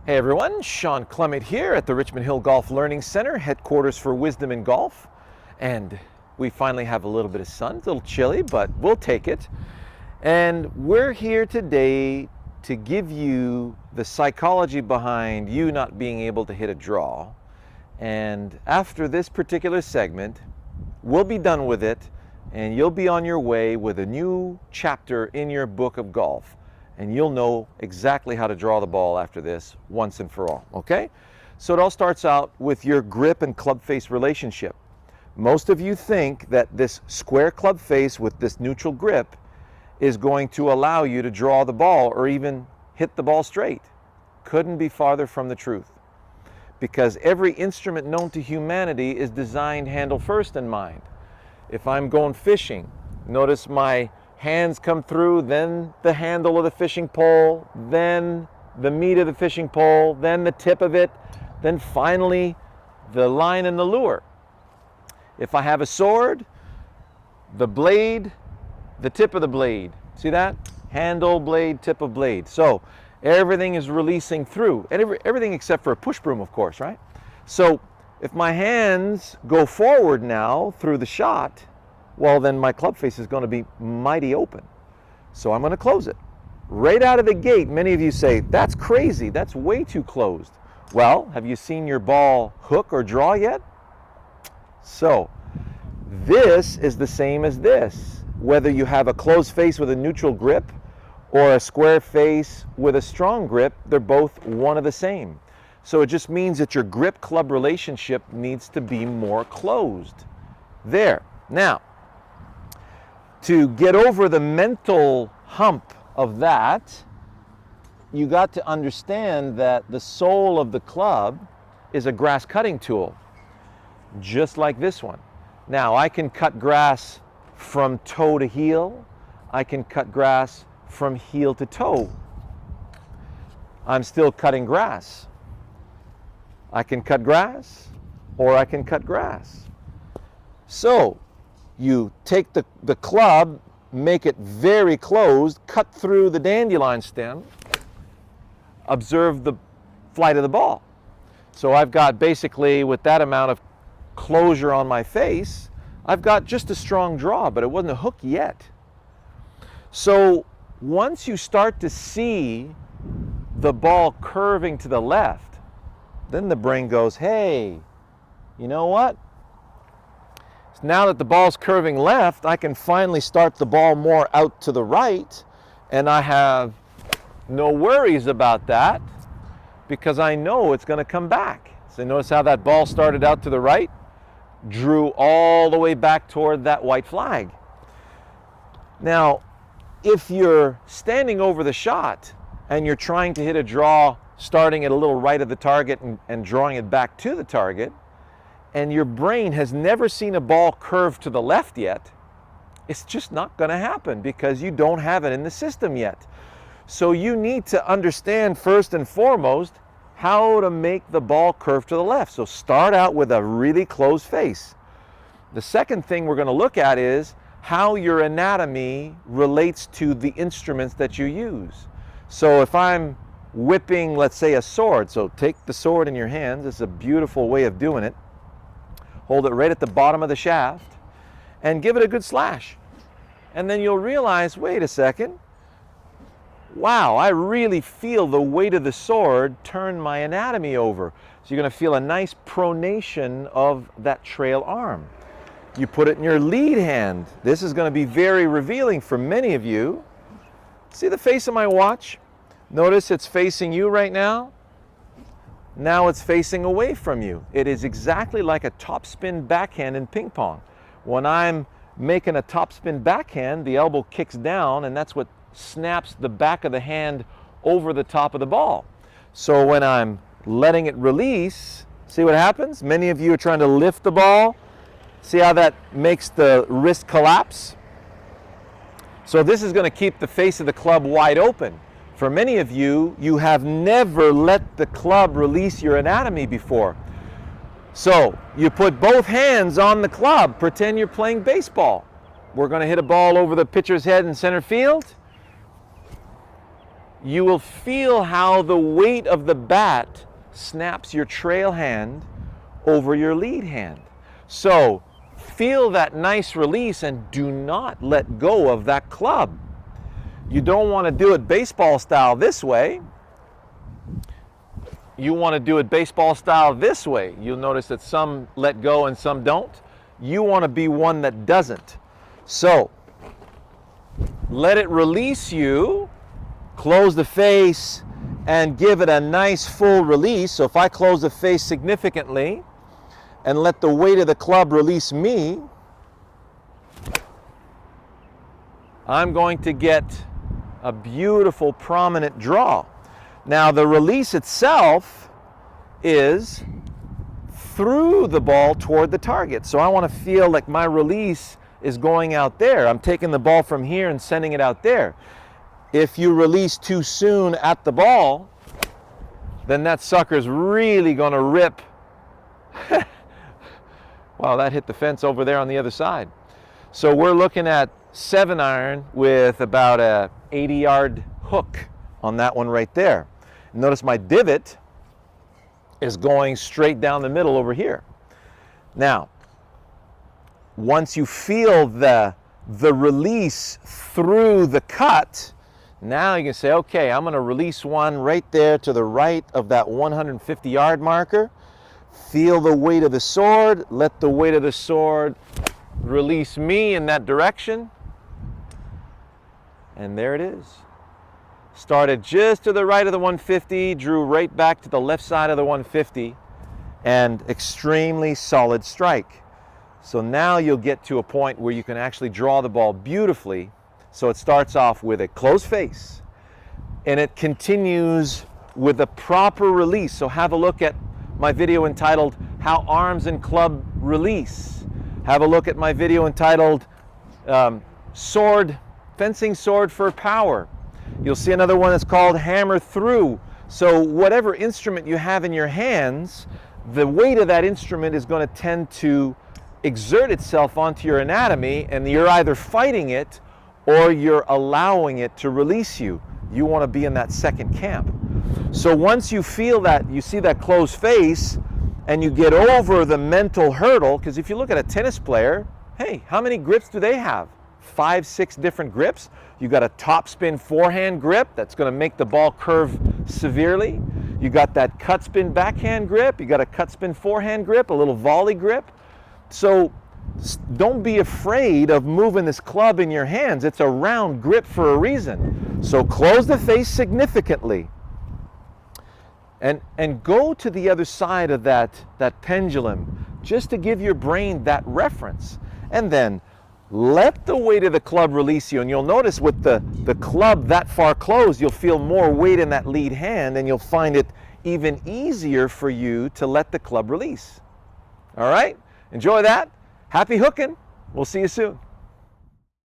Hey everyone, Sean Clement here at the Richmond Hill Golf Learning Center, headquarters for wisdom in golf. And we finally have a little bit of sun. It's a little chilly, but we'll take it. And we're here today to give you the psychology behind you not being able to hit a draw. And after this particular segment, we'll be done with it and you'll be on your way with a new chapter in your book of golf. And you'll know exactly how to draw the ball after this once and for all, okay? So it all starts out with your grip and club face relationship. Most of you think that this square club face with this neutral grip is going to allow you to draw the ball or even hit the ball straight. Couldn't be farther from the truth. Because every instrument known to humanity is designed handle first in mind. If I'm going fishing, notice my hands come through, then the handle of the fishing pole, then the meat of the fishing pole, then the tip of it, then finally the line and the lure. If I have a sword, the blade, the tip of the blade. See that? Handle, blade, tip of blade. So everything is releasing through, and everything except for a push broom, of course, right? So if my hands go forward now through the shot, well, then my club face is going to be mighty open. So I'm going to close it. Right out of the gate, many of you say, that's crazy, that's way too closed. Well, have you seen your ball hook or draw yet? So this is the same as this. Whether you have a closed face with a neutral grip or a square face with a strong grip, they're both one of the same. So it just means that your grip club relationship needs to be more closed. There. Now, to get over the mental hump of that, you got to understand that the sole of the club is a grass cutting tool, just like this one. Now, I can cut grass from toe to heel. I can cut grass from heel to toe. I'm still cutting grass. I can cut grass, or I can cut grass. So, you take the club, make it very closed, cut through the dandelion stem, observe the flight of the ball. So I've got basically, with that amount of closure on my face, I've got just a strong draw, but it wasn't a hook yet. So once you start to see the ball curving to the left, then the brain goes, hey, you know what? Now that the ball's curving left, I can finally start the ball more out to the right, and I have no worries about that because I know it's going to come back. So notice how that ball started out to the right, drew all the way back toward that white flag. Now, if you're standing over the shot and you're trying to hit a draw starting at a little right of the target and drawing it back to the target, and your brain has never seen a ball curve to the left yet, it's just not going to happen because you don't have it in the system yet. So you need to understand first and foremost how to make the ball curve to the left. So start out with a really closed face. The second thing we're going to look at is how your anatomy relates to the instruments that you use. So if I'm whipping, let's say, a sword, so take the sword in your hands. It's a beautiful way of doing it. Hold it right at the bottom of the shaft and give it a good slash. And then you'll realize, wait a second, wow, I really feel the weight of the sword turn my anatomy over. So you're going to feel a nice pronation of that trail arm. You put it in your lead hand. This is going to be very revealing for many of you. See the face of my watch? Notice it's facing you right now. Now it's facing away from you. It is exactly like a topspin backhand in ping pong. When I'm making a topspin backhand, the elbow kicks down, and that's what snaps the back of the hand over the top of the ball. So when I'm letting it release, see what happens? Many of you are trying to lift the ball. See how that makes the wrist collapse? So this is going to keep the face of the club wide open. For many of you, you have never let the club release your anatomy before. So you put both hands on the club, pretend you're playing baseball. We're going to hit a ball over the pitcher's head in center field. you will feel how the weight of the bat snaps your trail hand over your lead hand. So feel that nice release and do not let go of that club. You don't want to do it baseball style this way. You want to do it baseball style this way. You'll notice that some let go and some don't. You want to be one that doesn't. So let it release you, close the face, and give it a nice full release. So if I close the face significantly and let the weight of the club release me, I'm going to get a beautiful prominent draw. Now the release itself is through the ball toward the target. So I want to feel like my release is going out there. I'm taking the ball from here and sending it out there. If you release too soon at the ball, then that sucker's really going to rip. Wow, that hit the fence over there on the other side. So we're looking at 7-iron with about a 80-yard hook on that one right there. Notice my divot is going straight down the middle over here. Now, once you feel the release through the cut, now you can say, okay, I'm going to release one right there to the right of that 150-yard marker. Feel the weight of the sword. Let the weight of the sword release me in that direction. And there it is. Started just to the right of the 150, drew right back to the left side of the 150, and extremely solid strike. So now you'll get to a point where you can actually draw the ball beautifully. So it starts off with a closed face, and it continues with a proper release. So have a look at my video entitled How Arms and Club Release. Have a look at my video entitled Fencing Sword for Power. You'll see another one that's called Hammer Through. So whatever instrument you have in your hands, the weight of that instrument is going to tend to exert itself onto your anatomy, and you're either fighting it or you're allowing it to release you. You want to be in that second camp. So once you feel that, you see that closed face, and you get over the mental hurdle, because if you look at a tennis player, hey, how many grips do they have? 5, 6 different grips. You got a topspin forehand grip that's going to make the ball curve severely. You got that cut spin backhand grip. You got a cut spin forehand grip, a little volley grip. So don't be afraid of moving this club in your hands. It's a round grip for a reason. So close the face significantly and go to the other side of that pendulum just to give your brain that reference. And then let the weight of the club release you. And you'll notice with the club that far closed, you'll feel more weight in that lead hand, and you'll find it even easier for you to let the club release. All right? Enjoy that. Happy hooking. We'll see you soon.